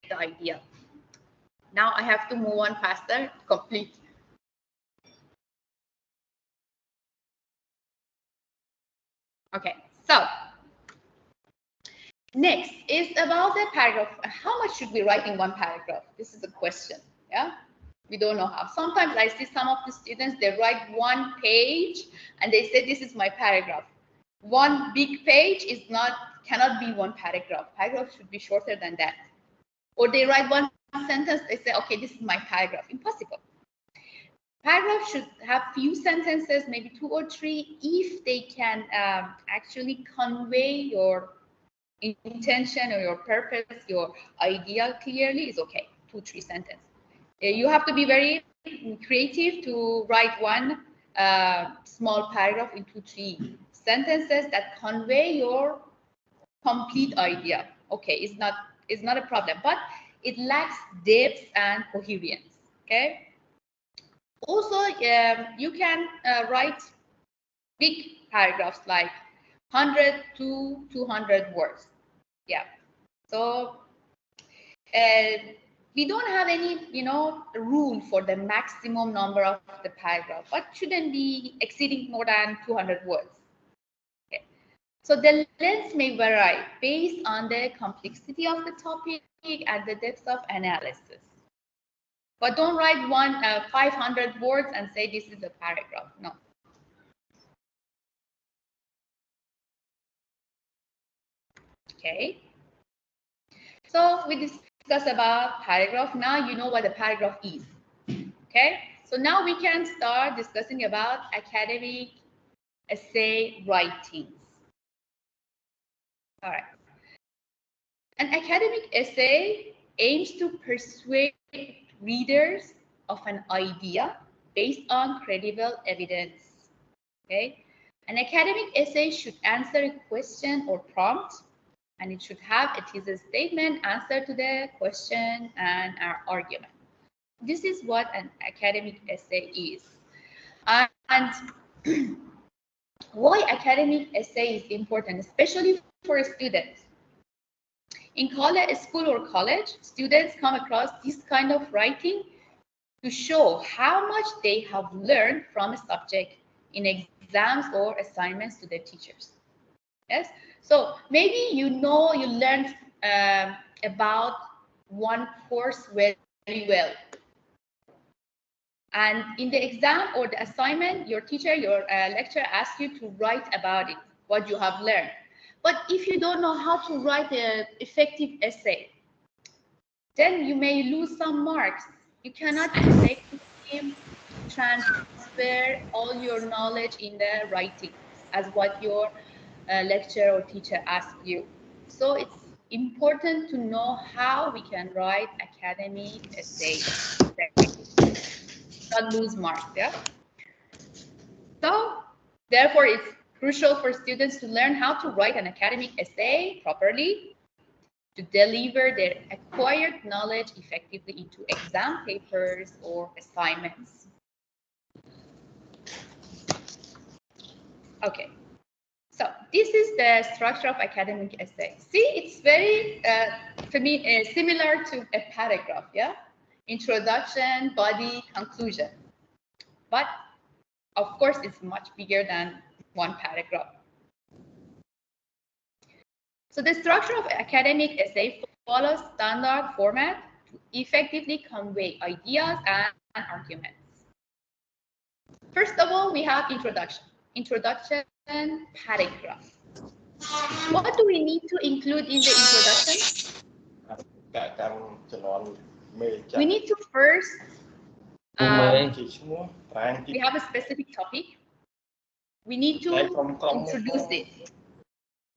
the idea. Now I have to move on faster, complete. Okay, so next is about the paragraph. How much should we write in one paragraph? This is a question. Yeah, we don't know how. Sometimes I see some of the students, they write 1 page and they say this is my paragraph. One big page cannot be 1 paragraph. Paragraph should be shorter than that. Or they write 1 sentence, they say, okay, this is my paragraph. Impossible. Paragraph should have few sentences, maybe 2 or 3, if they can actually convey your intention or your purpose, your idea clearly, is okay. 2, 3 sentences. You have to be very creative to write 1 small paragraph into 3 sentences that convey your complete idea. Okay, it's not a problem, but it lacks depth and coherence. Okay. Also, you can write big paragraphs like 100 to 200 words. Yeah. So we don't have any, rule for the maximum number of the paragraph, but shouldn't be exceeding more than 200 words. Okay. So the length may vary based on the complexity of the topic and the depth of analysis. But don't write 500 words and say this is a paragraph. No. Okay. So we discussed about paragraph. Now you know what a paragraph is. Okay. So now we can start discussing about academic essay writings. All right. An academic essay aims to persuade readers of an idea based on credible evidence. Okay. An academic essay should answer a question or prompt, and it should have a thesis statement, answer to the question, and our argument. This is what an academic essay is. And why academic essay is important, especially for students. In school or college, students come across this kind of writing to show how much they have learned from a subject in exams or assignments to their teachers. Yes. So maybe you learned about one course very well. And in the exam or the assignment, your teacher, your lecturer asks you to write about it, what you have learned. But if you don't know how to write an effective essay, then you may lose some marks. You cannot effectively transfer all your knowledge in the writing as what your lecturer or teacher asks you. So it's important to know how we can write academic essays. Not lose marks, yeah? So therefore, it's crucial for students to learn how to write an academic essay properly, to deliver their acquired knowledge effectively into exam papers or assignments. Okay, so this is the structure of academic essay. See, it's very similar to a paragraph, yeah? Introduction, body, conclusion. But of course, it's much bigger than one paragraph. So the structure of academic essay follows standard format to effectively convey ideas and arguments. First of all, we have introduction. Introduction paragraph. What do we need to include in the introduction? We need to first we have a specific topic. We need to introduce it,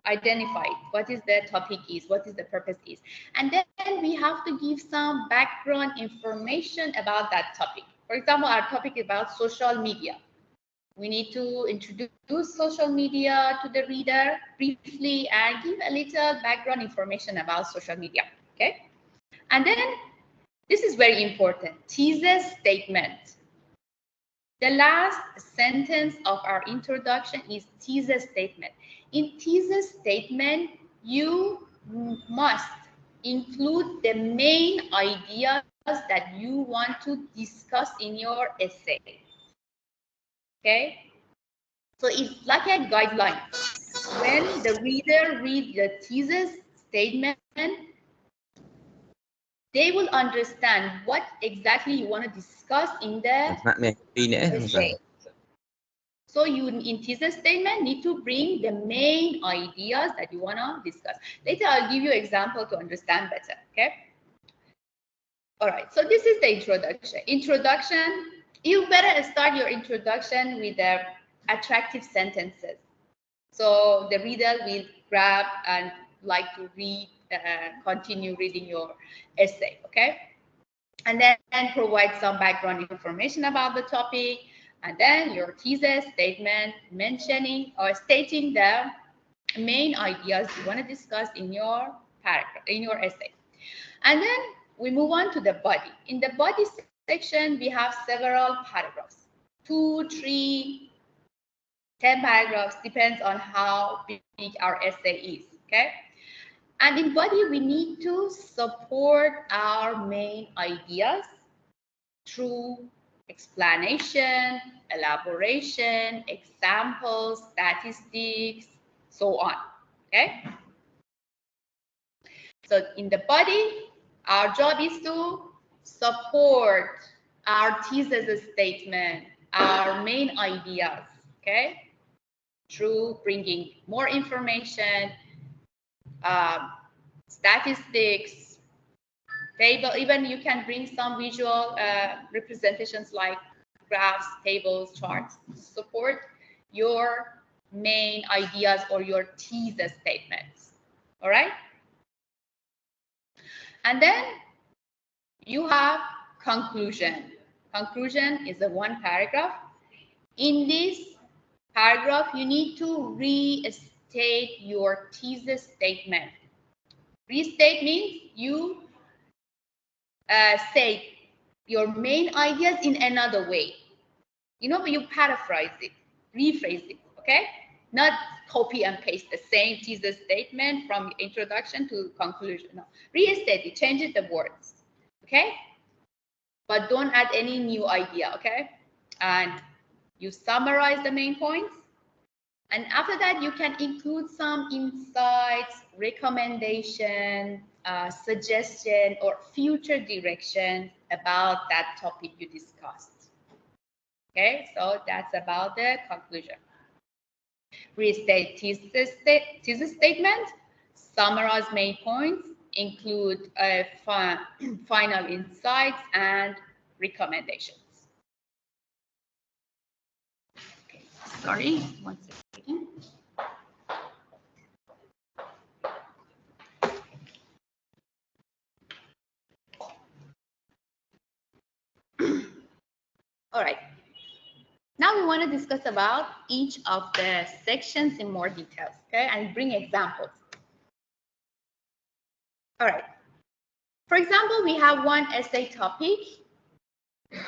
identify what is the topic is, what is the purpose is. And then we have to give some background information about that topic. For example, our topic is about social media. We need to introduce social media to the reader briefly and give a little background information about social media, okay? And then, this is very important, thesis statement. The last sentence of our introduction is thesis statement. In thesis statement, you must include the main ideas that you want to discuss in your essay. Okay? So it's like a guideline. When the reader reads the thesis statement, they will understand what exactly you want to discuss in the essay. So you, in thesis statement, need to bring the main ideas that you want to discuss. Later, I'll give you an example to understand better, okay? All right, so this is the introduction. Introduction, you better start your introduction with the attractive sentences. So the reader will grab and like to read, continue reading your essay, okay? And then provide some background information about the topic, and then your thesis statement mentioning or stating the main ideas you want to discuss in your paragraph, in your essay. And then we move on to the body. In the body section, we have several paragraphs, 2, 3, 10 paragraphs, depends on how big our essay is, okay? And in body, we need to support our main ideas through explanation, elaboration, examples, statistics, so on, okay? So in the body, our job is to support our thesis statement, our main ideas, okay? Through bringing more information, statistics, table, even you can bring some visual representations like graphs, tables, charts, to support your main ideas or your thesis statements, all right? And then you have conclusion. Conclusion is a one paragraph. In this paragraph, you need to restate your thesis statement. Restate means you say your main ideas in another way. You know, you paraphrase it, rephrase it, okay? Not copy and paste the same thesis statement from introduction to conclusion. No, restate it, change it the words, okay? But don't add any new idea, okay? And you summarize the main points. And after that, you can include some insights, recommendation, suggestion, or future direction about that topic you discussed. Okay, so that's about the conclusion. Restate thesis statement, summarize main points, include final insights and recommendations. Okay, sorry, one second. All right. Now we want to discuss about each of the sections in more details, okay, and bring examples. All right. For example, we have one essay topic,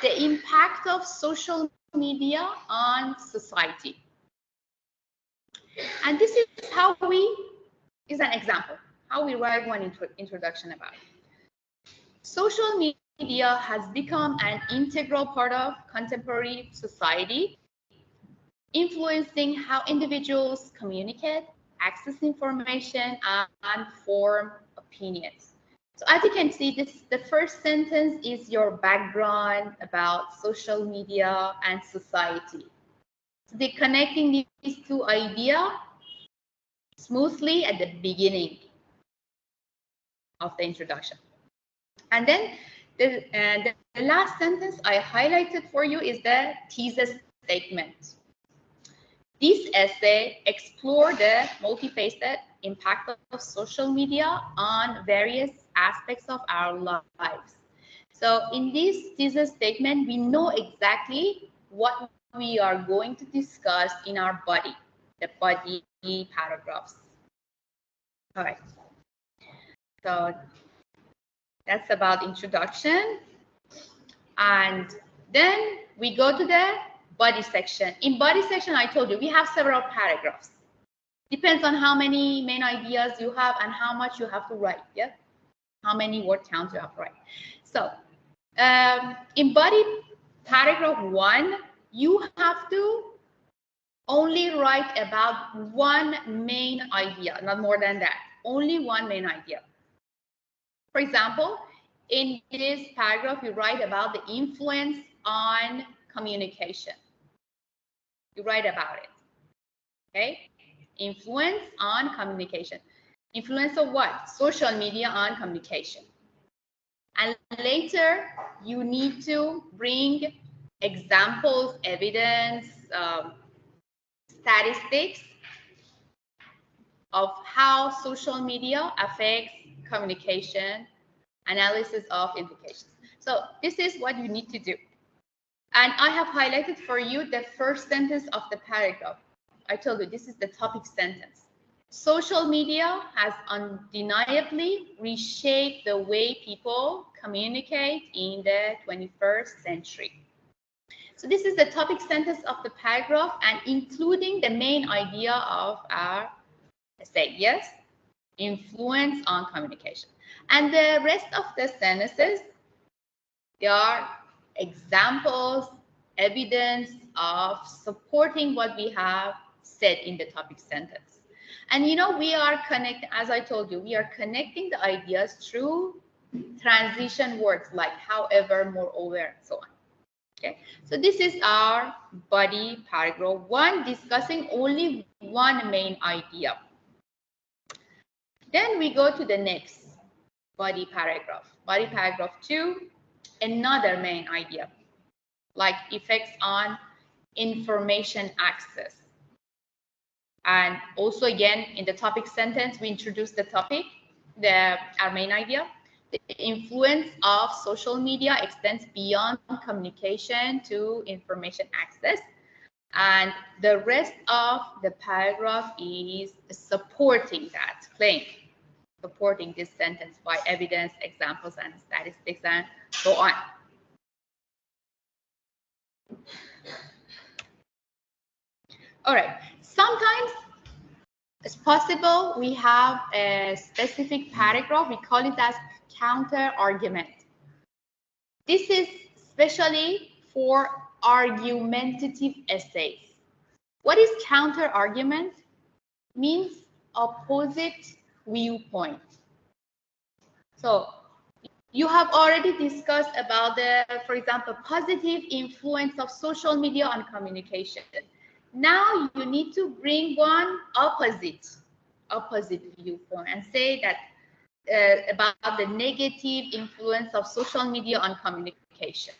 the impact of social media on society. And this is how is an example, how we write one introduction about it. Social media has become an integral part of contemporary society, influencing how individuals communicate, access information, and form opinions. So as you can see, the first sentence is your background about social media and society. So they're connecting these two ideas smoothly at the beginning of the introduction. And then the last sentence I highlighted for you is the thesis statement. This essay explored the multifaceted impact of social media on various aspects of our lives. So in this thesis statement, we know exactly what we are going to discuss in our body, the body paragraphs. All right. So that's about introduction. And then we go to the body section. In body section, I told you, we have several paragraphs. Depends on how many main ideas you have and how much you have to write, yeah? how many word counts you have right. So in body paragraph 1, you have to only write about one main idea, not more than that. Only one main idea. For example, in this paragraph, you write about the influence on communication. You write about it. Okay? Influence on communication. Influence of what? Social media on communication. And later, you need to bring examples, evidence, statistics of how social media affects communication, analysis of implications. So this is what you need to do. And I have highlighted for you the first sentence of the paragraph. I told you this is the topic sentence. Social media has undeniably reshaped the way people communicate in the 21st century. So this is the topic sentence of the paragraph and including the main idea of our essay. Yes, influence on communication. And the rest of the sentences, they are examples, evidence of supporting what we have said in the topic sentence. And you know, we are connecting, as I told you, we are connecting the ideas through transition words like however, moreover, and so on. Okay, so this is our body paragraph 1, discussing only one main idea. Then we go to the next body paragraph. Body paragraph 2, another main idea, like effects on information access. And also again, in the topic sentence, we introduce the topic, our main idea. The influence of social media extends beyond communication to information access. And the rest of the paragraph is supporting that claim, supporting this sentence by evidence, examples, and statistics, and so on. All right. Sometimes it's possible we have a specific paragraph. We call it as counter argument. This is especially for argumentative essays. What is counter argument? Means opposite viewpoint. So you have already discussed about the, for example, positive influence of social media on communication. Now you need to bring one opposite viewpoint and say that about the negative influence of social media on communication.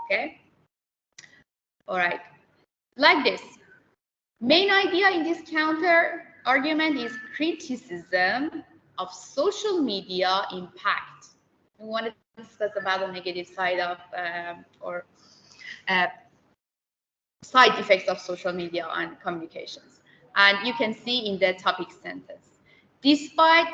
Okay. All right. Like this. Main idea in this counter argument is criticism of social media impact. We want to discuss about the negative side of side effects of social media on communications. And you can see in the topic sentence, despite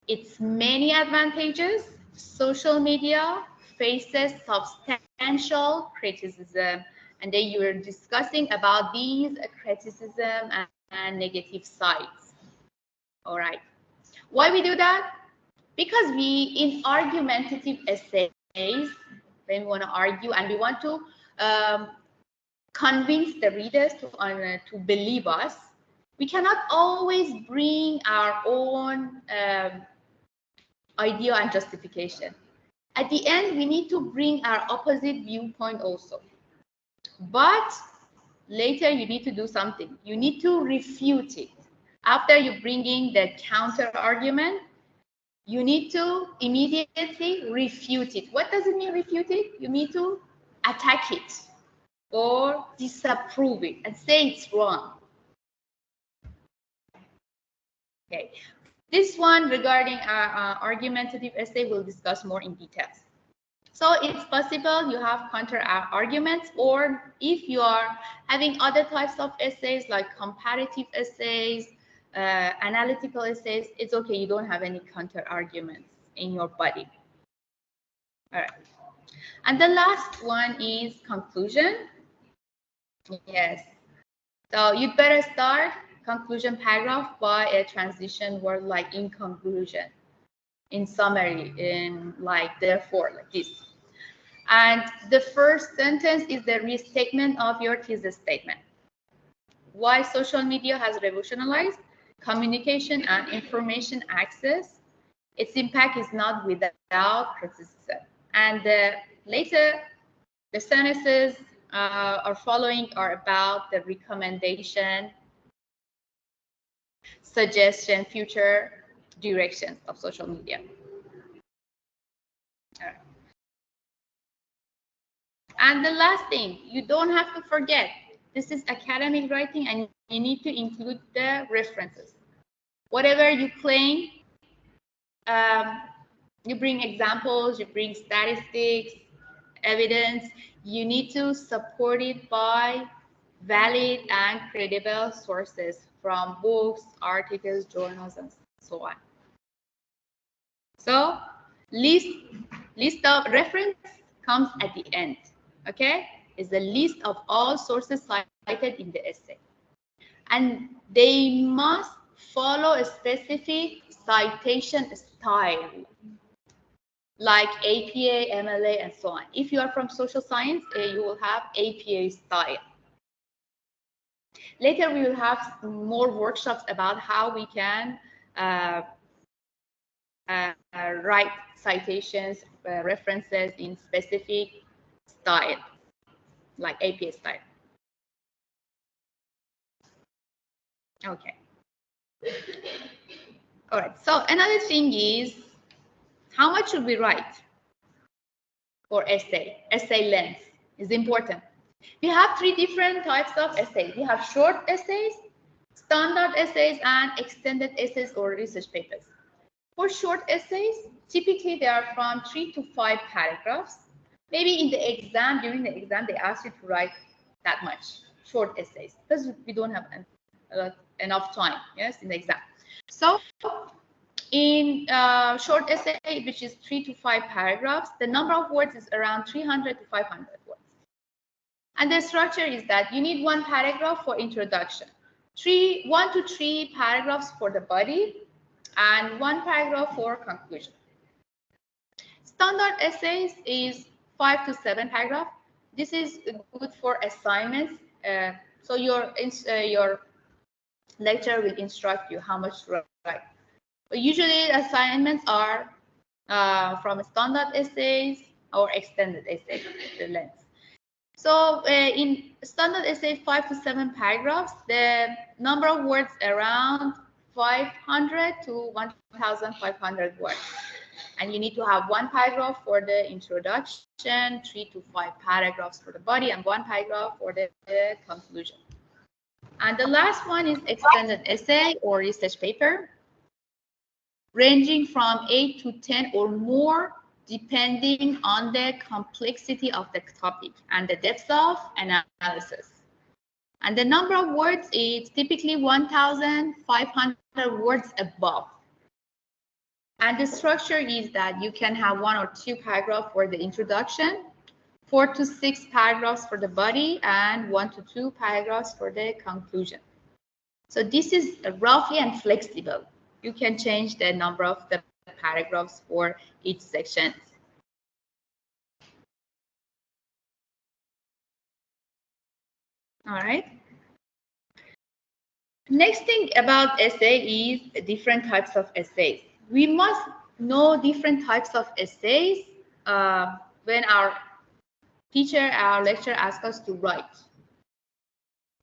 its many advantages, social media faces substantial criticism. And then you're discussing about these criticism and negative sides. All right. Why we do that? Because we, in argumentative essays, when we want to argue and we want to convince the readers to believe us, we cannot always bring our own idea and justification. At the end, we need to bring our opposite viewpoint also. But later, you need to do something. You need to refute it. After you bring in the counter argument, you need to immediately refute it. What does it mean, refute it? You need to attack it or disapprove it and say it's wrong. Okay. This one regarding our argumentative essay, we'll discuss more in details. So it's possible you have counter arguments, or if you are having other types of essays like comparative essays, analytical essays, it's okay. You don't have any counter arguments in your body. All right. And the last one is conclusion. Yes. So you'd better start conclusion paragraph by a transition word like in conclusion. in summary, in like therefore, like this. And the first sentence is the restatement of your thesis statement. Why social media has revolutionized communication and information access. Its impact is not without criticism. And later, the sentences are following are about the recommendation, suggestion, future directions of social media. All right. And the last thing, you don't have to forget, this is academic writing and you need to include the references. Whatever you claim, you bring examples, you bring statistics, evidence, you need to support it by valid and credible sources from books, articles, journals, and so on. So list of reference comes at the end, okay? It's the list of all sources cited in the essay. And they must follow a specific citation style, like APA, MLA, and so on. If you are from social science, you will have APA style. Later, we will have more workshops about how we can write citations, references in specific style, like APA style. Okay. All right. So another thing is, how much should we write for essay? Essay length is important. We have three different types of essays. We have short essays, standard essays, and extended essays or research papers. For short essays, typically they are from 3 to 5 paragraphs. Maybe in the exam, during the exam, they ask you to write that much short essays because we don't have enough time, yes, in the exam. So in short essay, which is 3 to 5 paragraphs, the number of words is around 300 to 500 words. And the structure is that you need 1 paragraph for introduction, 1 to 3 paragraphs for the body, and 1 paragraph for conclusion. Standard essays is 5 to 7 paragraphs. This is good for assignments. So your lecturer will instruct you how much to write. But usually assignments are from standard essays or extended essays, the length. So in standard essay, 5 to 7 paragraphs, the number of words around 500 to 1,500 words. And you need to have 1 paragraph for the introduction, 3 to 5 paragraphs for the body, and 1 paragraph for the conclusion. And the last one is extended essay or research paper, ranging from 8 to 10 or more, depending on the complexity of the topic and the depth of analysis. And the number of words is typically 1,500 words above. And the structure is that you can have 1 or 2 paragraphs for the introduction, 4 to 6 paragraphs for the body, and 1 to 2 paragraphs for the conclusion. So this is roughly and flexible. You can change the number of the paragraphs for each section. All right. Next thing about essay is different types of essays. We must know different types of essays when our teacher, our lecturer asks us to write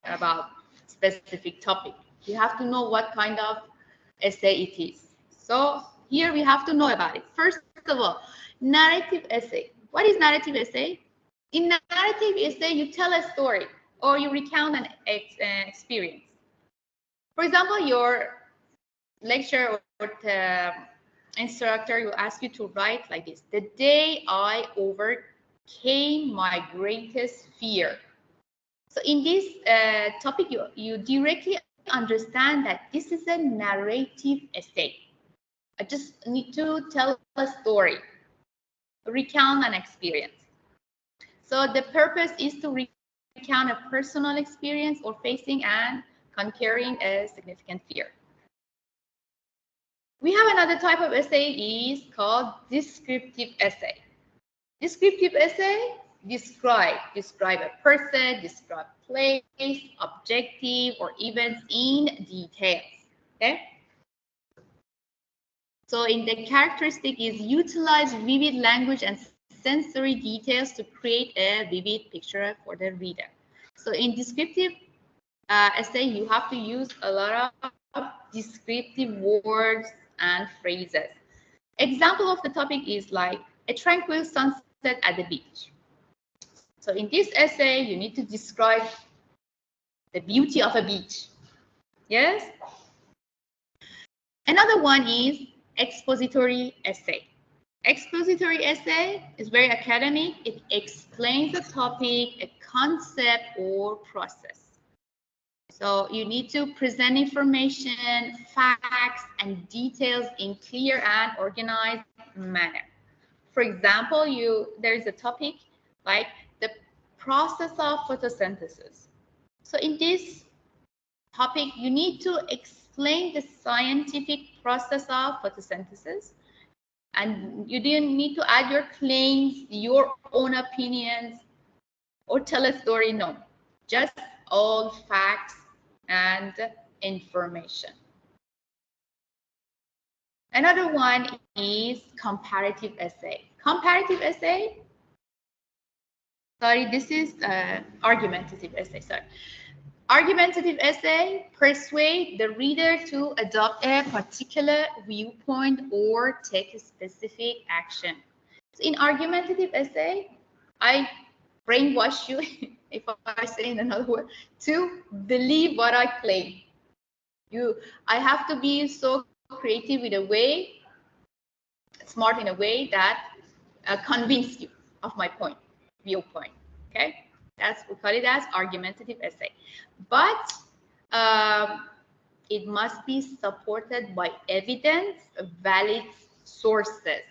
about specific topic. We have to know what kind of essay it is. So here we have to know about it. First of all, narrative essay. What is narrative essay? In narrative essay, you tell a story or you recount an experience. For example, your lecturer or the instructor will ask you to write like this: the day I overcame my greatest fear. So in this topic, you directly understand that this is a narrative essay. I just need to tell a story, recount an experience. So the purpose is to recount a personal experience or facing and conquering a significant fear. We have another type of essay is called descriptive essay. Descriptive essay describe a person, describe place, objective, or events in details. Okay. So in the characteristic is utilize vivid language and sensory details to create a vivid picture for the reader. So in descriptive essay, you have to use a lot of descriptive words and phrases. Example of the topic is like a tranquil sunset at the beach. So in this essay, you need to describe the beauty of a beach. Yes? Another one is expository essay. Expository essay is very academic. It explains a topic, a concept, or process. So you need to present information, facts, and details in clear and organized manner. For example, there is a topic like the process of photosynthesis. So in this topic, you need to explain the scientific process of photosynthesis, and you didn't need to add your claims, your own opinions, or tell a story. No, just all facts and information. Another one is comparative essay. Comparative essay, sorry, this is argumentative essay, sorry. Argumentative essay persuade the reader to adopt a particular viewpoint or take a specific action. So in argumentative essay, I brainwash you, if I say in another word, to believe what I claim. I have to be so creative in a way, smart in a way that convince you of my viewpoint. Okay, we call it as argumentative essay. But it must be supported by evidence, valid sources.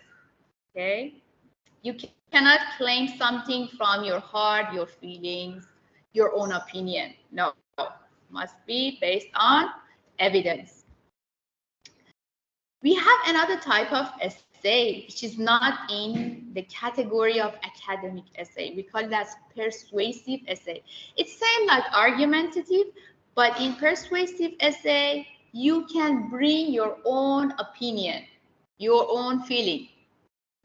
Okay, you cannot claim something from your heart, your feelings, your own opinion. No, it must be based on evidence. We have another type of essay which is not in the category of academic essay. We call that persuasive essay. It's same like argumentative, but in persuasive essay, you can bring your own opinion, your own feeling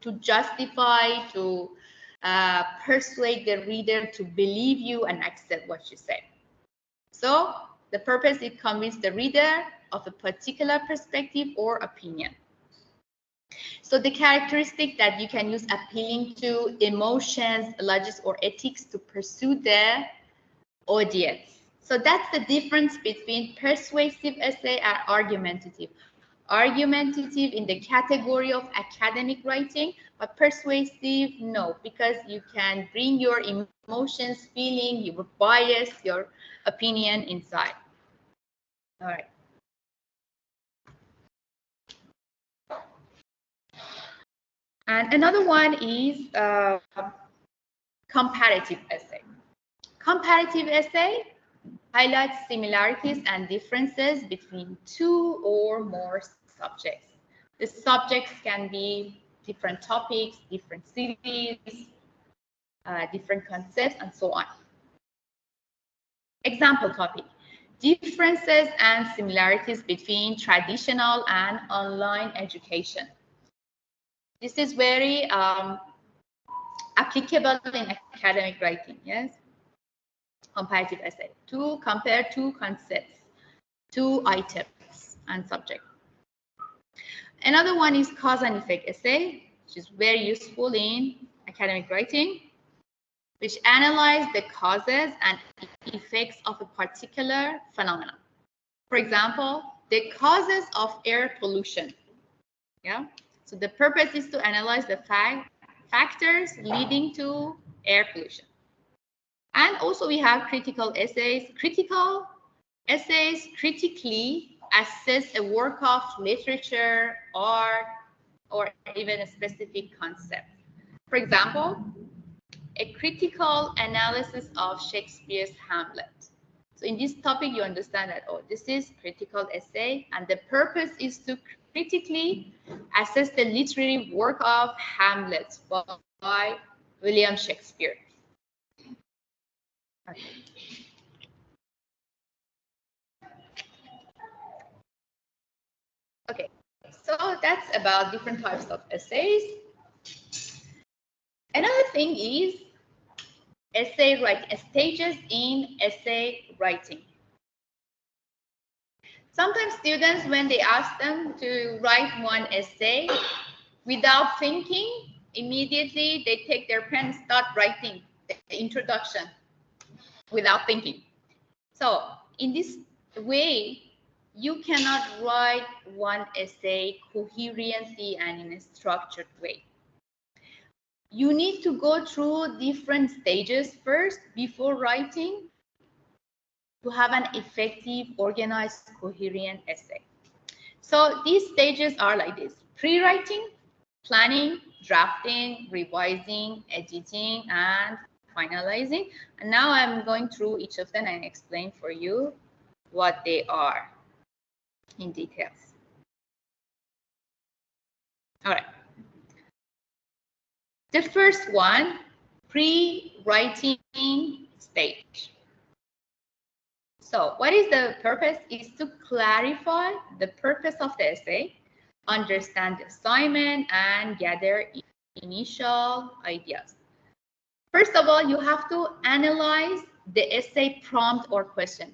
to justify, to persuade the reader to believe you and accept what you say. So the purpose is to convince the reader of a particular perspective or opinion. So the characteristic that you can use appealing to emotions, logic, or ethics to pursue the audience. So that's the difference between persuasive essay and argumentative. Argumentative in the category of academic writing, but persuasive, no, because you can bring your emotions, feeling, your bias, your opinion inside. All right. And another one is comparative essay. Comparative essay highlights similarities and differences between two or more subjects. The subjects can be different topics, different series, different concepts, and so on. Example topic: differences and similarities between traditional and online education. This is very applicable in academic writing, yes? Comparative essay, to compare two concepts, two items and subject. Another one is cause and effect essay, which is very useful in academic writing, which analyze the causes and effects of a particular phenomenon. For example, the causes of air pollution. Yeah. So the purpose is to analyze the factors leading to air pollution. And also we have critical essays. Critical essays critically assess a work of literature, art, or even a specific concept. For example, a critical analysis of Shakespeare's Hamlet. So in this topic, you understand that, oh, this is critical essay, and the purpose is to critically assess the literary work of Hamlet by William Shakespeare. Okay. Okay, so that's about different types of essays. Another thing is essay writing, stages in essay writing. Sometimes students, when they ask them to write one essay, without thinking, immediately they take their pen and start writing the introduction without thinking. So in this way, you cannot write one essay coherently and in a structured way. You need to go through different stages first before writing to have an effective, organized, coherent essay. So these stages are like this: pre-writing, planning, drafting, revising, editing, and finalizing. And now I'm going through each of them and explain for you what they are in details. All right. The first one, pre-writing stage. So what is the purpose? Is to clarify the purpose of the essay, understand the assignment, and gather initial ideas. First of all, you have to analyze the essay prompt or question.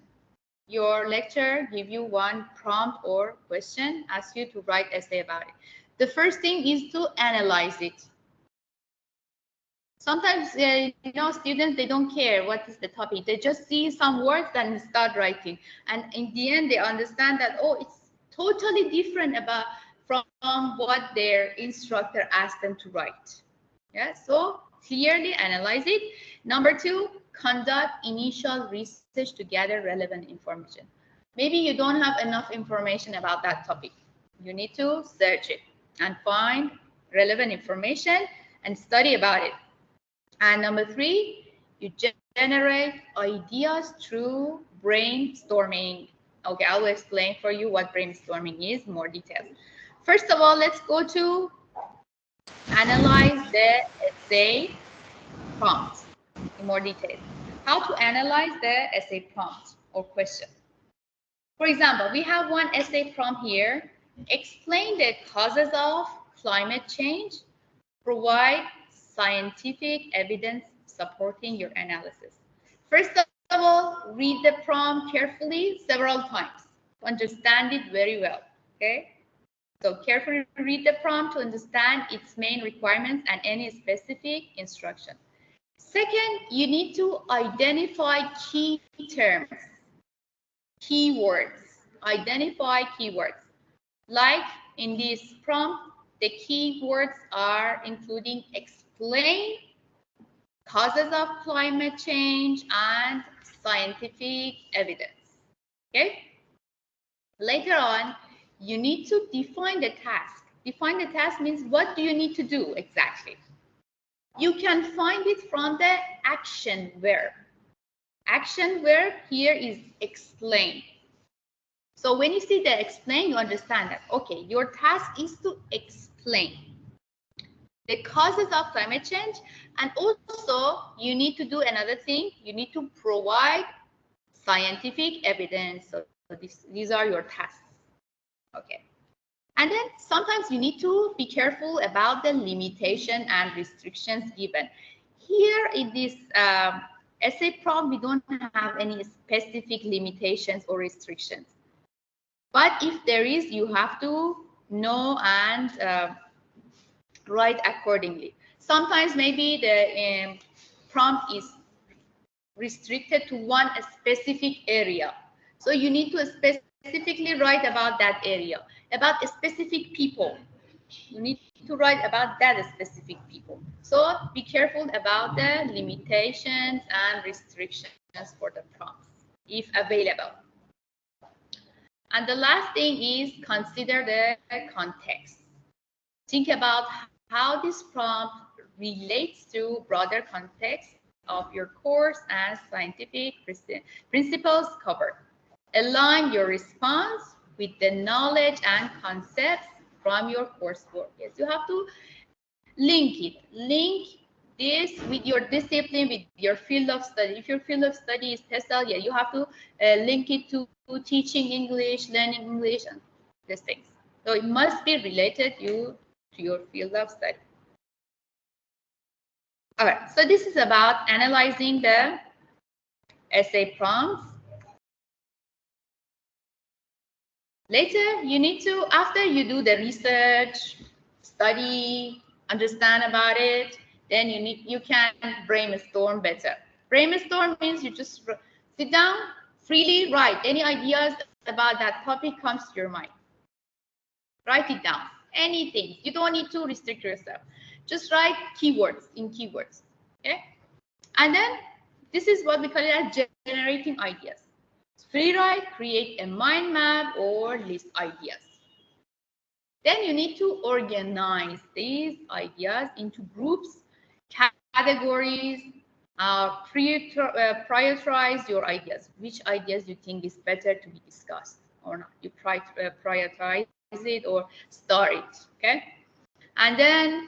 Your lecturer give you one prompt or question, ask you to write essay about it. The first thing is to analyze it. Sometimes, students, they don't care what is the topic. They just see some words and start writing. And in the end, they understand that, oh, it's totally different from what their instructor asked them to write. Yeah, so clearly analyze it. Number two, conduct initial research to gather relevant information. Maybe you don't have enough information about that topic. You need to search it and find relevant information and study about it. And number three, you generate ideas through brainstorming. Okay, I'll explain for you what brainstorming is, more details. First of all, let's go to analyze the essay prompt in more detail. How to analyze the essay prompt or question. For example, we have one essay prompt here. Explain the causes of climate change. Provide scientific evidence supporting your analysis. First of all, read the prompt carefully several times to understand it very well. Okay? So carefully read the prompt to understand its main requirements and any specific instruction. Second, you need to identify key terms, keywords. Identify keywords. Like in this prompt, the keywords are including explain, causes of climate change, and scientific evidence. Okay? Later on, you need to define the task. Define the task means what do you need to do exactly? You can find it from the action verb. Action verb here is explain. So when you see the explain, you understand that, okay, your task is to explain the causes of climate change. And also, you need to do another thing. You need to provide scientific evidence. So these are your tasks. Okay. And then sometimes you need to be careful about the limitation and restrictions given. Here in this essay prompt, we don't have any specific limitations or restrictions. But if there is, you have to know and write accordingly. Sometimes maybe the prompt is restricted to one specific area. So you need to specifically write about that area, about specific people. You need to write about that specific people. So be careful about the limitations and restrictions for the prompts, if available. And the last thing is consider the context. Think about how this prompt relates to broader context of your course and scientific principles covered. Align your response with the knowledge and concepts from your coursework. Yes, you have to link it. Link this with your discipline, with your field of study. If your field of study is TESOL, yeah, you have to link it to teaching English, learning English, and these things. So it must be related to your field of study. All right, so this is about analyzing the essay prompts. Later, you need to, after you do the research, study, understand about it, then you can brainstorm better. Brainstorm means you just sit down, freely write any ideas about that topic comes to your mind. Write it down. Anything. You don't need to restrict yourself. Just write keywords in keywords. Okay? And then this is what we call it as generating ideas. Free write, create a mind map or list ideas. Then you need to organize these ideas into groups, categories, prioritize your ideas. Which ideas you think is better to be discussed or not. You prioritize it or start it, okay? And then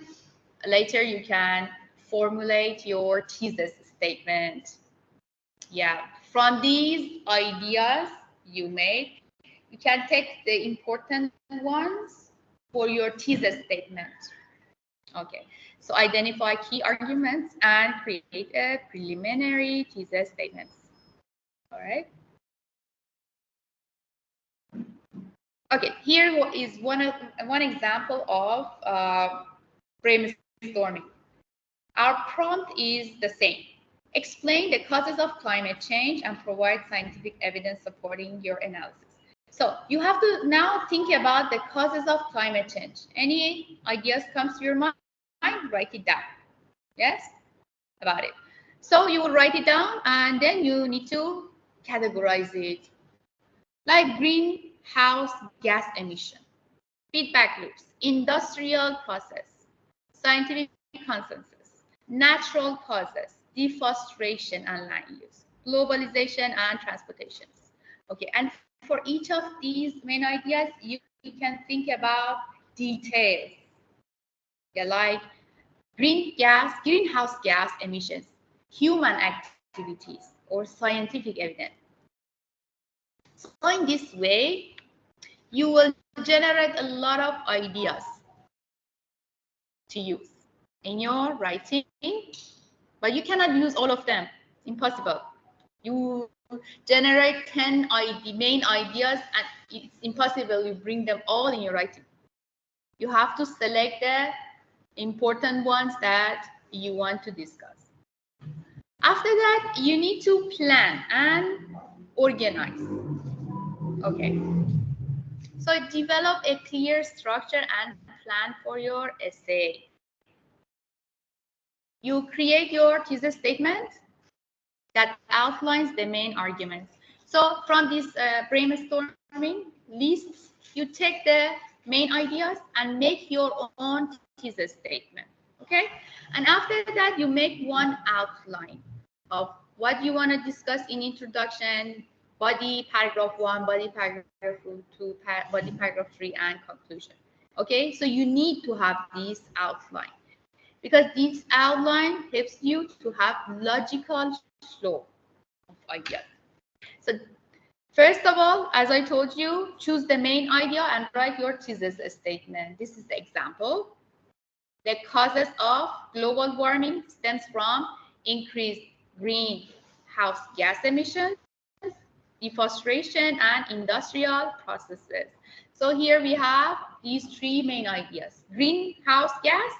later you can formulate your thesis statement. Yeah, from these ideas you make, you can take the important ones for your thesis statement. Okay, so identify key arguments and create a preliminary thesis statement. All right. Okay, here is one example of brainstorming. Our prompt is the same. Explain the causes of climate change and provide scientific evidence supporting your analysis. So you have to now think about the causes of climate change. Any ideas comes to your mind, write it down. Yes, about it. So you will write it down and then you need to categorize it. Like greenhouse gas emission, feedback loops, industrial process, scientific consensus, natural causes, deforestation and land use, globalization and transportation. Okay, and for each of these main ideas, you can think about details. Yeah, like greenhouse gas emissions, human activities, or scientific evidence. So in this way, you will generate a lot of ideas to use in your writing, but you cannot use all of them. Impossible. You generate 10 main ideas and it's impossible you bring them all in your writing. You have to select the important ones that you want to discuss. After that, you need to plan and organize. Okay. So develop a clear structure and plan for your essay. You create your thesis statement that outlines the main arguments. So from this brainstorming lists, you take the main ideas and make your own thesis statement. Okay? And after that, you make one outline of what you want to discuss in introduction, body paragraph 1, body paragraph 2, body paragraph 3, and conclusion. Okay, so you need to have this outline because this outline helps you to have logical flow of ideas. So first of all, as I told you, choose the main idea and write your thesis statement. This is the example. The causes of global warming stems from increased greenhouse gas emissions, deforestation, and industrial processes. So here we have these three main ideas: greenhouse gas,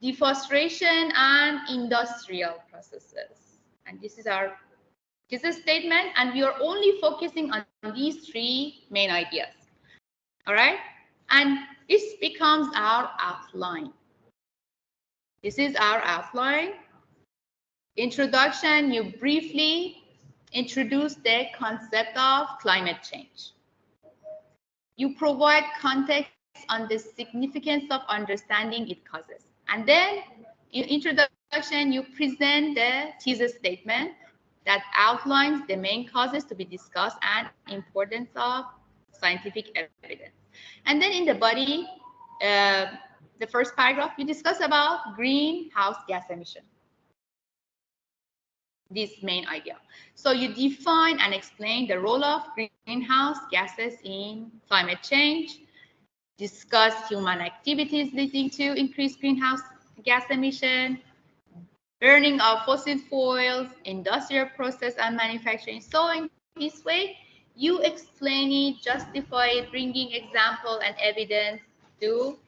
deforestation, and industrial processes. And this is our thesis statement, and we are only focusing on these three main ideas. All right, and this becomes our outline. This is our outline. Introduction, you briefly introduce the concept of climate change. You provide context on the significance of understanding its causes. And then in introduction, you present the thesis statement that outlines the main causes to be discussed and importance of scientific evidence. And then in the body, the first paragraph, you discuss about greenhouse gas emission. This main idea. So you define and explain the role of greenhouse gases in climate change, discuss human activities leading to increased greenhouse gas emission, burning of fossil fuels, industrial process and manufacturing. So in this way, you explain it, justify it, bringing example and evidence to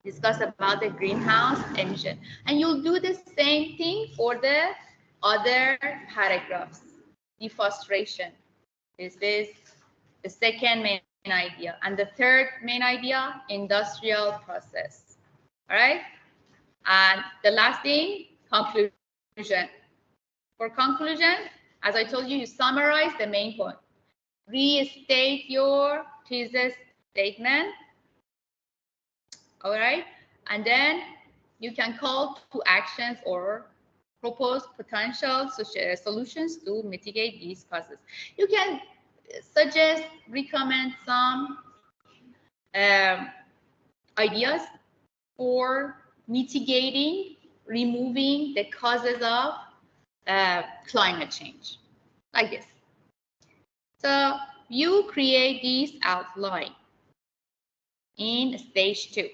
discuss about the greenhouse emission. And you'll do the same thing for the other paragraphs. Deforestation. This is the second main idea. And the third main idea, industrial process. All right? And the last thing, conclusion. For conclusion, as I told you, you summarize the main point. Restate your thesis statement. All right? And then you can call to actions or propose potential solutions to mitigate these causes. You can suggest, recommend some ideas for mitigating, removing the causes of climate change, like this. So you create this outline in stage 2.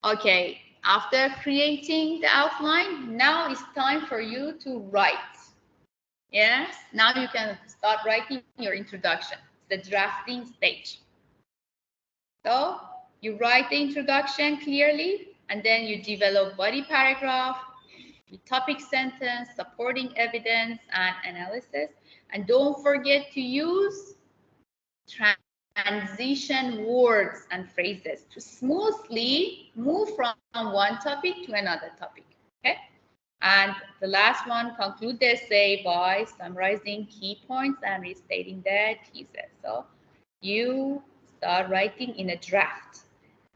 Okay, after creating the outline, now it's time for you to write. Yes, now you can start writing your introduction, the drafting stage. So you write the introduction clearly, and then you develop body paragraph, topic sentence, supporting evidence and analysis. And don't forget to use transition words and phrases to smoothly move from one topic to another topic. Okay. And the last one, conclude the essay by summarizing key points and restating the thesis. So you start writing in a draft,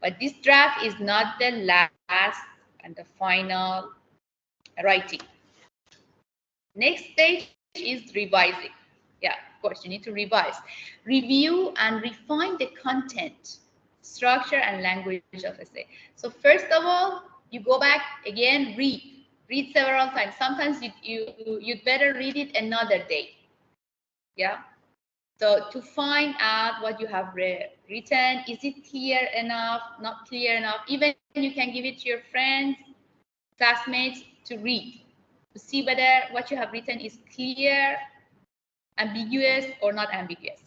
but this draft is not the last and the final writing. Next stage is revising. Yeah, of course, you need to revise, review and refine the content, structure and language of essay. So first of all, you go back again, read several times. Sometimes you'd better read it another day. Yeah. So to find out what you have written, is it clear enough, not clear enough? Even you can give it to your friends, classmates to read, to see whether what you have written is clear, ambiguous or not ambiguous.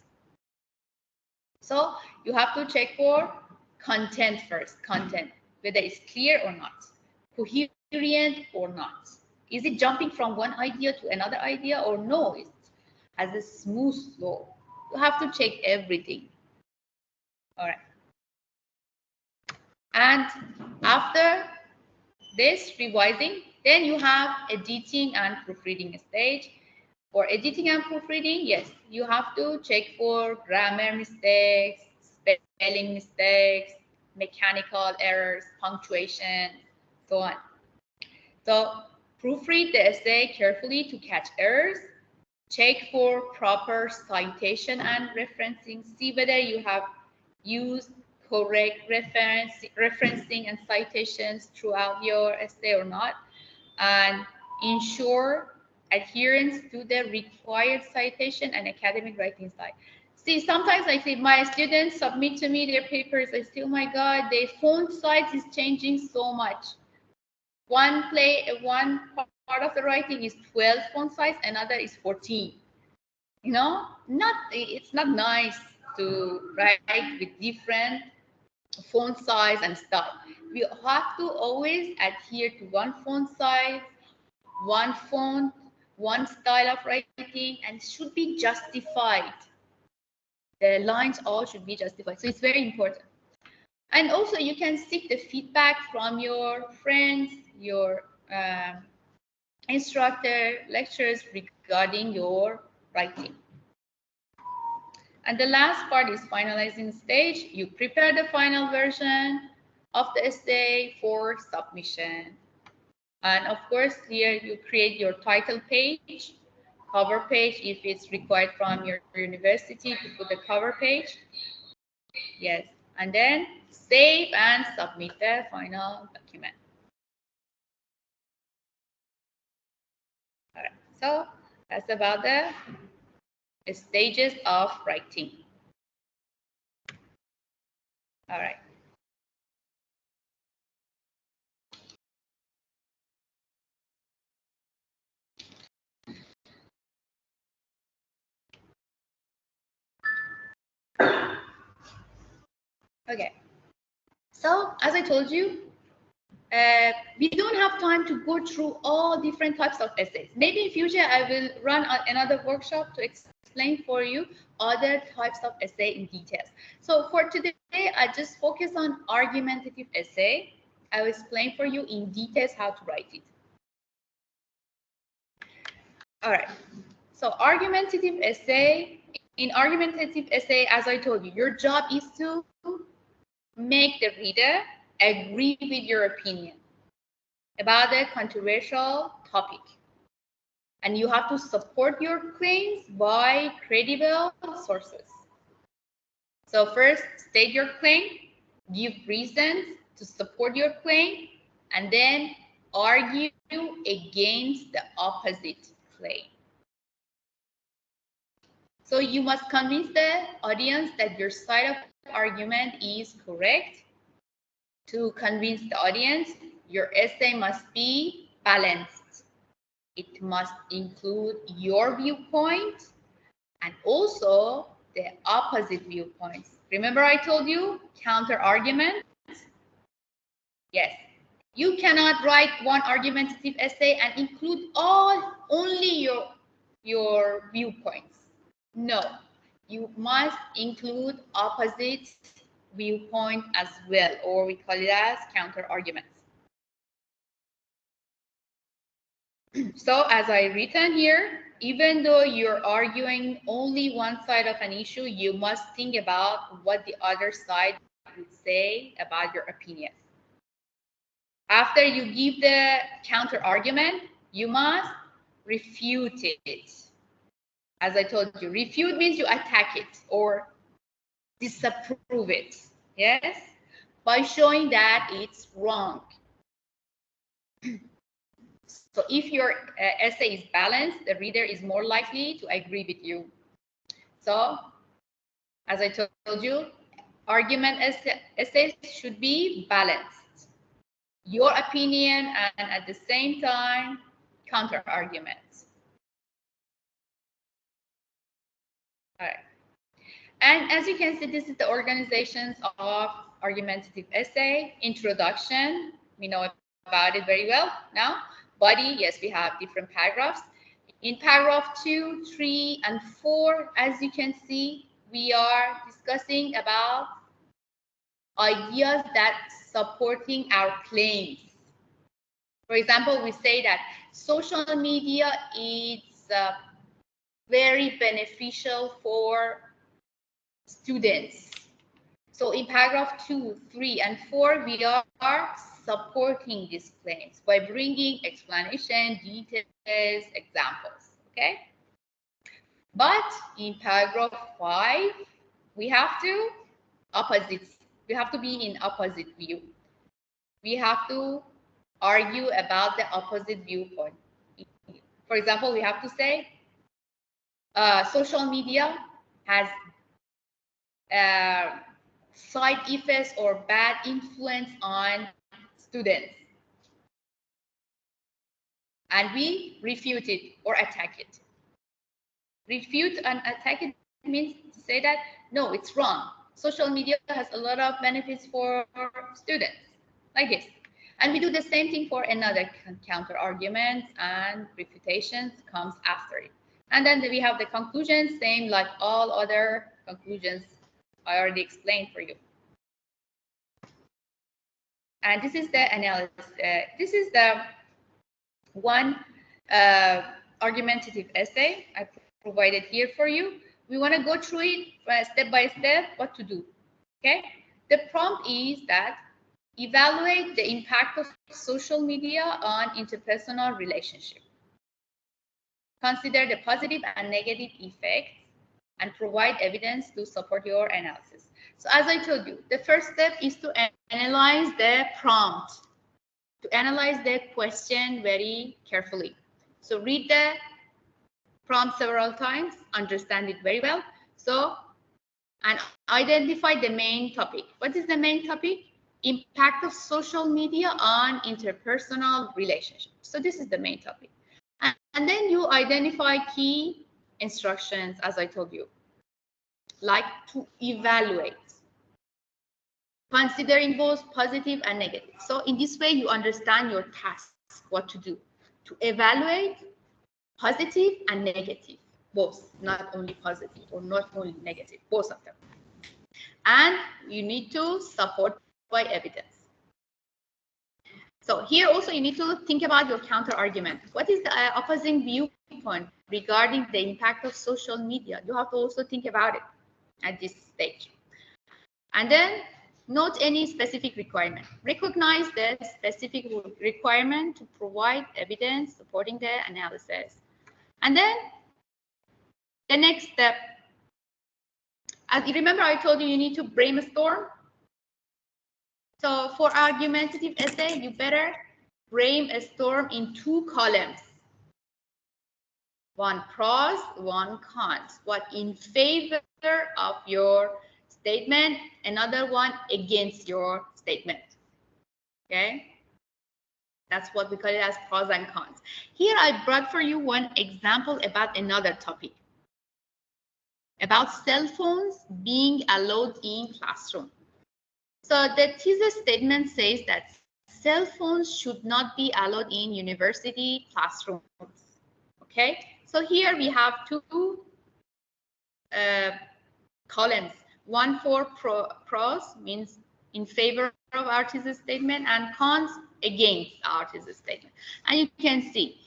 So you have to check for content first, whether it's clear or not, coherent or not. Is it jumping from one idea to another idea or no? It has a smooth flow. You have to check everything. All right. And after this revising, then you have editing and proofreading stage. For editing and proofreading, yes, you have to check for grammar mistakes, spelling mistakes, mechanical errors, punctuation, so on. So proofread the essay carefully to catch errors. Check for proper citation and referencing. See whether you have used correct referencing and citations throughout your essay or not. And ensure adherence to the required citation and academic writing style. See, sometimes I see my students submit to me their papers. I say, oh my God, their font size is changing so much. One part of the writing is 12 font size, another is 14. You know, it's not nice to write with different font size and style. We have to always adhere to one font size, one font, one style of writing, and should be justified. The lines all should be justified. So it's very important. And also you can seek the feedback from your friends, your instructor, lecturers regarding your writing. And the last part is finalizing stage. You prepare the final version of the essay for submission. And of course, here you create your title page cover page if it's required from your university to put the cover page. Yes, and then save and submit the final document. All right, so that's about the stages of writing. All right. Okay. So as I told you, we don't have time to go through all different types of essays. Maybe in future I will run another workshop to explain for you other types of essay in details. So for today, I just focus on argumentative essay. I will explain for you in details how to write it. All right. So argumentative essay. In argumentative essay, as I told you, your job is to make the reader agree with your opinion about a controversial topic. And you have to support your claims by credible sources. So first, state your claim, give reasons to support your claim, and then argue against the opposite claim. So you must convince the audience that your side of the argument is correct. To convince the audience, your essay must be balanced. It must include your viewpoint and also the opposite viewpoints. Remember I told you counter argument? Yes. You cannot write one argumentative essay and include only your viewpoints. No, you must include opposite viewpoint as well, or we call it as counter arguments. So as I written here, even though you're arguing only one side of an issue, you must think about what the other side would say about your opinion. After you give the counter argument, you must refute it. As I told you, refute means you attack it or disapprove it. Yes, by showing that it's wrong. So if your essay is balanced, the reader is more likely to agree with you. So as I told you, argument essays should be balanced. Your opinion and at the same time, counter arguments. All right. And as you can see, this is the organizations of argumentative essay. Introduction, we know about it very well now. Body, yes, we have different paragraphs. In paragraph 2, 3, and 4, as you can see, we are discussing about ideas that supporting our claims. For example, we say that social media is very beneficial for students. So in paragraph 2, 3, and 4, we are supporting these claims by bringing explanation, details, examples, okay? But in paragraph 5, we have to we have to be in opposite view. We have to argue about the opposite viewpoint. For example, we have to say social media has side effects or bad influence on students. And we refute it or attack it. Refute and attack it means to say that, no, it's wrong. Social media has a lot of benefits for students, like this. And we do the same thing for another counter arguments, and refutations comes after it. And then we have the conclusions, same like all other conclusions I already explained for you. And this is the analysis. This is the one argumentative essay I provided here for you. We want to go through it step by step, what to do. Okay. The prompt is that evaluate the impact of social media on interpersonal relationship. Consider the positive and negative effects and provide evidence to support your analysis. So as I told you, the first step is to analyze the prompt, to analyze the question very carefully. So read the prompt several times, understand it very well. So, and identify the main topic. What is the main topic? Impact of social media on interpersonal relationships. So this is the main topic. And then you identify key instructions, as I told you, like to evaluate, considering both positive and negative. So in this way, you understand your task, what to do, to evaluate positive and negative, both, not only positive or not only negative, both of them. And you need to support by evidence. So here also you need to think about your counter argument. What is the opposing viewpoint regarding the impact of social media? You have to also think about it at this stage. And then note any specific requirement. Recognize the specific requirement to provide evidence supporting the analysis. And then the next step, as you remember, I told you need to brainstorm. So for argumentative essay, you better brainstorm in 2 columns. One pros, one cons. One in favor of your statement, another one against your statement. Okay? That's what we call it as pros and cons. Here I brought for you one example about another topic, about cell phones being allowed in classroom. So the thesis statement says that cell phones should not be allowed in university classrooms. Okay, so here we have 2 columns. One for pros, means in favor of our thesis statement, and cons, against our thesis statement. And you can see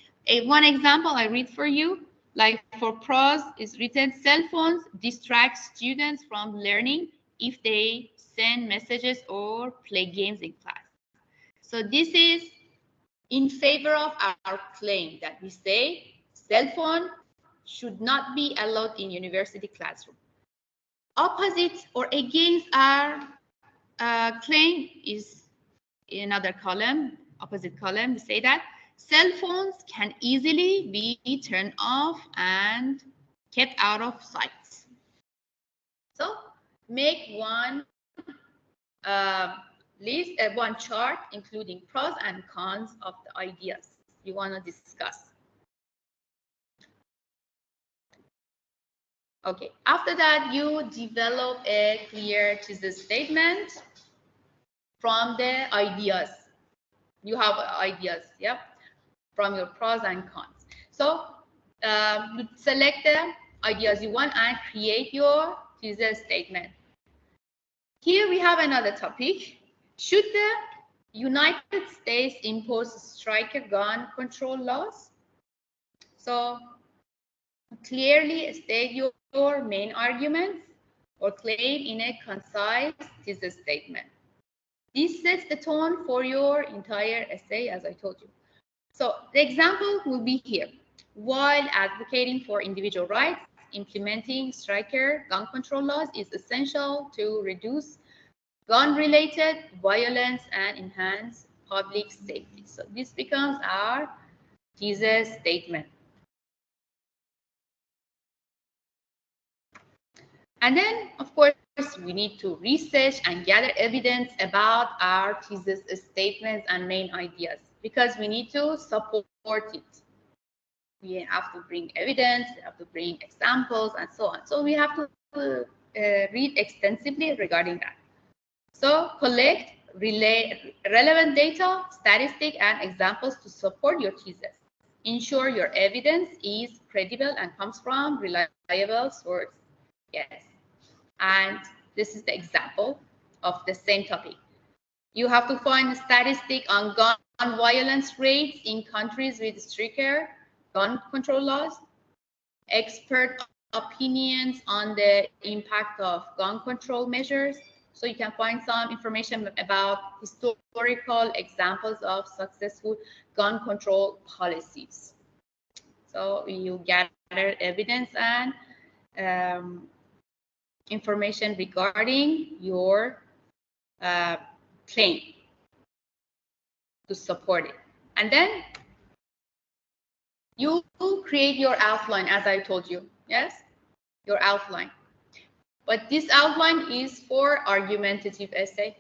one example I read for you. Like for pros is written, cell phones distract students from learning if they send messages or play games in class. So this is in favor of our claim that we say cell phone should not be allowed in university classroom. Opposite or against our claim is in another column, opposite column, we say that cell phones can easily be turned off and kept out of sight. So make one list, one chart including pros and cons of the ideas you want to discuss. Okay, after that, you develop a clear thesis statement from the ideas. You have ideas, yeah, from your pros and cons. So you select the ideas you want and create your thesis statement. Here we have another topic. Should the United States impose striker gun control laws? So clearly state your main arguments or claim in a concise thesis statement. This sets the tone for your entire essay, as I told you. So the example will be here. While advocating for individual rights, implementing striker gun control laws is essential to reduce gun-related violence and enhance public safety. So this becomes our thesis statement. And then, of course, we need to research and gather evidence about our thesis statements and main ideas, because we need to support it. We have to bring evidence, we have to bring examples, and so on. So we have to read extensively regarding that. So collect relevant data, statistics, and examples to support your thesis. Ensure your evidence is credible and comes from reliable sources. Yes. And this is the example of the same topic. You have to find a statistic on gun violence rates in countries with stricter gun control laws, expert opinions on the impact of gun control measures. So you can find some information about historical examples of successful gun control policies. So you gather evidence and information regarding your claim to support it. And then you create your outline, as I told you. Yes, your outline. But this outline is for argumentative essay.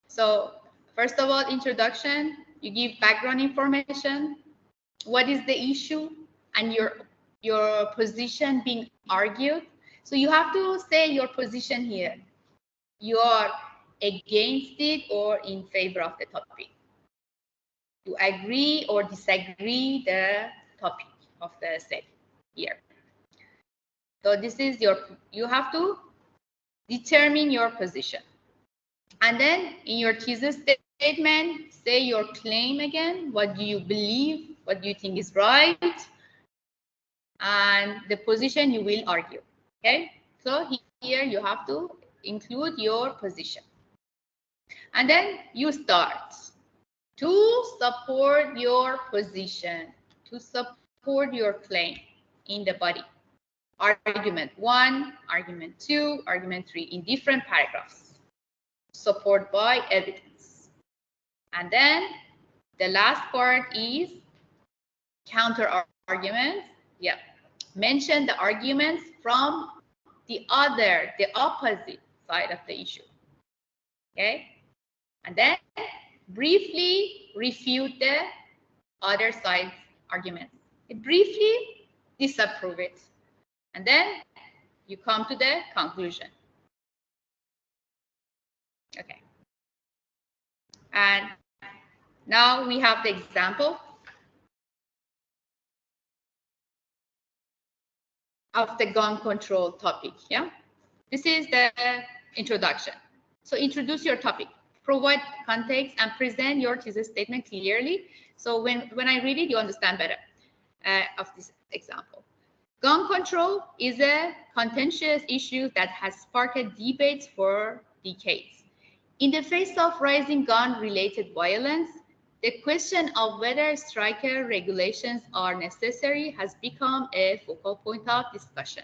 So first of all, introduction, you give background information, what is the issue, and your position being argued. So you have to say your position here. You are against it or in favor of the topic. You agree or disagree the topic of the essay here. So this is you have to determine your position. And then in your thesis statement, say your claim again. What do you believe? What do you think is right? And the position you will argue. Okay, so here you have to include your position. And then you start to support your position, to support your claim in the body. Argument 1, argument 2, argument 3 in different paragraphs. Support by evidence. And then the last part is counter arguments. Yeah. Mention the arguments from the opposite side of the issue. Okay. And then briefly refute the other side's arguments. Briefly disapprove it. And then you come to the conclusion. Okay. And now we have the example of the gun control topic. Yeah. This is the introduction. So introduce your topic, provide context, and present your thesis statement clearly. So when I read it, you understand better of this example. Gun control is a contentious issue that has sparked debates for decades. In the face of rising gun-related violence, the question of whether striker regulations are necessary has become a focal point of discussion.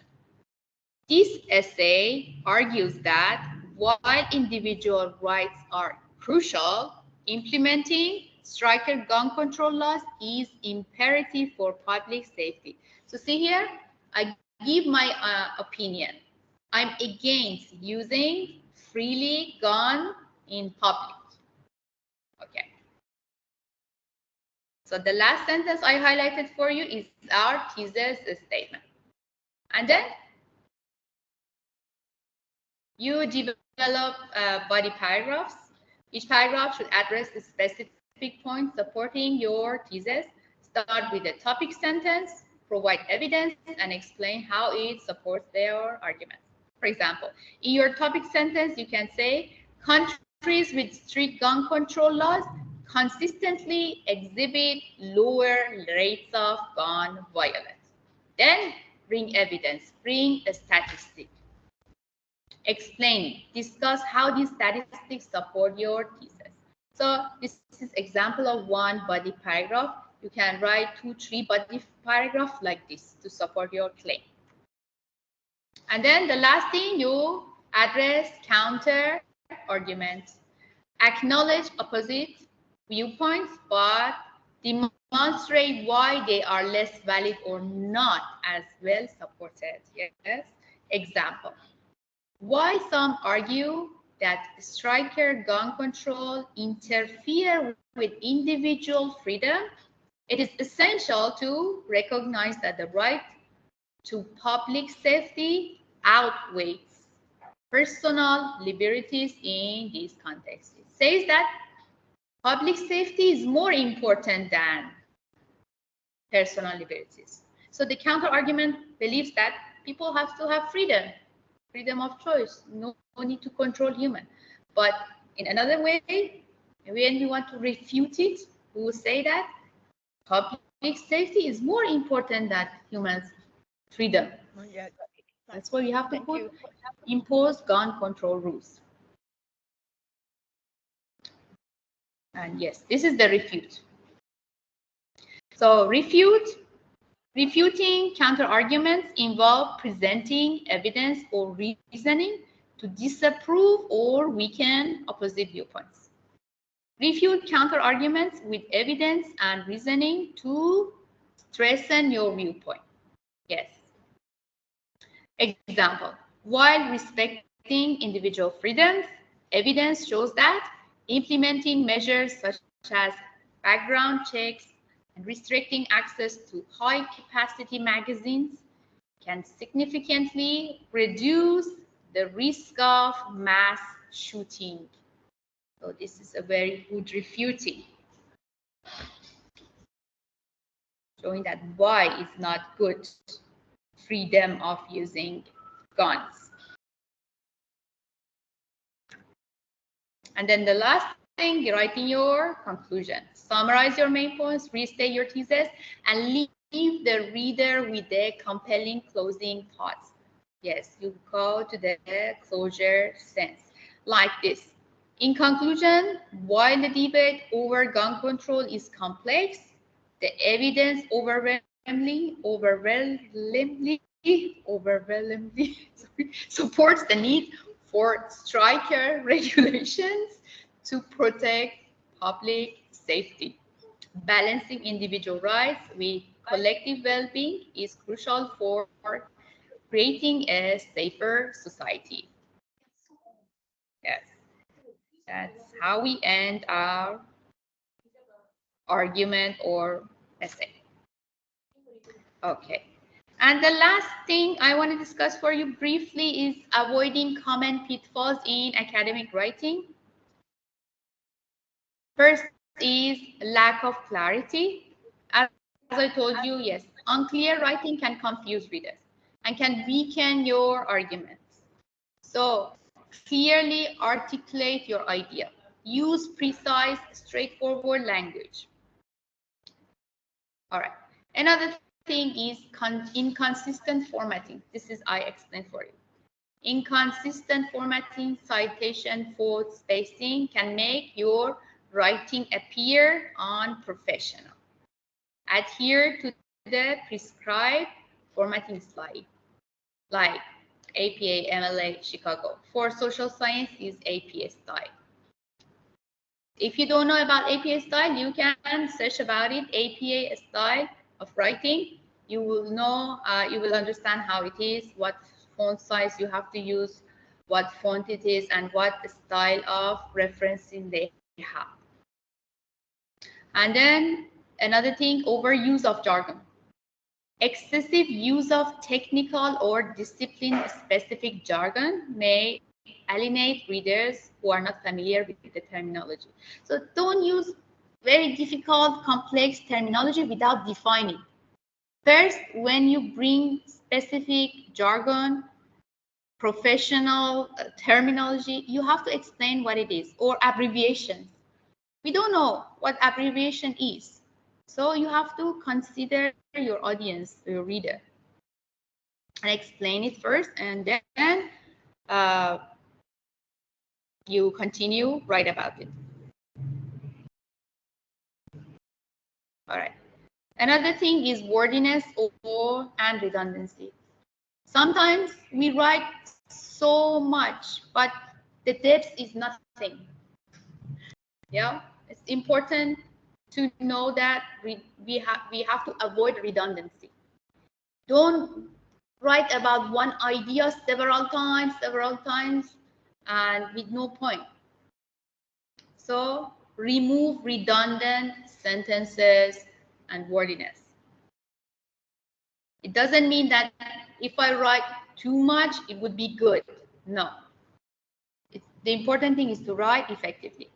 This essay argues that while individual rights are crucial, implementing striker gun control laws is imperative for public safety. So see here, I give my opinion. I'm against using freely gun in public. Okay. So the last sentence I highlighted for you is our thesis statement. And then you develop body paragraphs. Each paragraph should address the specific points supporting your thesis. Start with a topic sentence, provide evidence, and explain how it supports their argument. For example, in your topic sentence, you can say, countries with strict gun control laws consistently exhibit lower rates of gun violence. Then bring evidence, bring a statistic. Explain, discuss how these statistics support your thesis. So this is example of one body paragraph. You can write 2-3 body paragraphs like this to support your claim. And then the last thing, you address counter arguments. Acknowledge opposite viewpoints, but demonstrate why they are less valid or not as well supported. Yes. Example. Why some argue that striker gun control interfere with individual freedom? It is essential to recognize that the right to public safety outweighs personal liberties in this context. It says that public safety is more important than personal liberties. So the counter argument believes that people have to have freedom of choice, no need to control human. But in another way, when we want to refute it, we will say that public safety is more important than humans' freedom. Yeah. That's why we have to impose gun control rules. And yes, this is the refute. So refuting counter-arguments involve presenting evidence or reasoning to disapprove or weaken opposite viewpoints. Refute counter-arguments with evidence and reasoning to strengthen your viewpoint. Yes. Example, while respecting individual freedoms, evidence shows that implementing measures such as background checks and restricting access to high-capacity magazines can significantly reduce the risk of mass shooting. So this is a very good refuting, showing that why is not good freedom of using guns. And then the last thing, writing your conclusion. Summarize your main points, restate your thesis, and leave the reader with a compelling closing thoughts. Yes, you go to the closure sense like this. In conclusion, while the debate over gun control is complex, the evidence overwhelmingly supports the need for stricter regulations to protect public safety. Balancing individual rights with collective well-being is crucial for creating a safer society. Yes, that's how we end our argument or essay. Okay. And the last thing I want to discuss for you briefly is avoiding common pitfalls in academic writing. First is lack of clarity. As I told you, yes, unclear writing can confuse readers and can weaken your arguments. So clearly articulate your idea. Use precise, straightforward language. All right. Another thing is inconsistent formatting. This is I explained for you. Inconsistent formatting, citation, quote, spacing can make your writing appear unprofessional. Adhere to the prescribed formatting style, like APA, MLA, Chicago. For social science is APA style. If you don't know about APA style, you can search about it, APA style of writing. You will know, you will understand how it is, what font size you have to use, what font it is, and what style of referencing they have. And then another thing, overuse of jargon. Excessive use of technical or discipline-specific jargon may alienate readers who are not familiar with the terminology. So don't use very difficult, complex terminology without defining. First, when you bring specific jargon, professional terminology, you have to explain what it is, or abbreviations. We don't know what abbreviation is. So you have to consider your audience, your reader, and explain it first, and then you continue, write about it. All right. Another thing is wordiness and redundancy. Sometimes we write so much, but the depth is nothing. Yeah, it's important to know that we have to avoid redundancy. Don't write about one idea several times, and with no point. So remove redundant sentences and wordiness. It doesn't mean that if I write too much, it would be good. No. The important thing is to write effectively.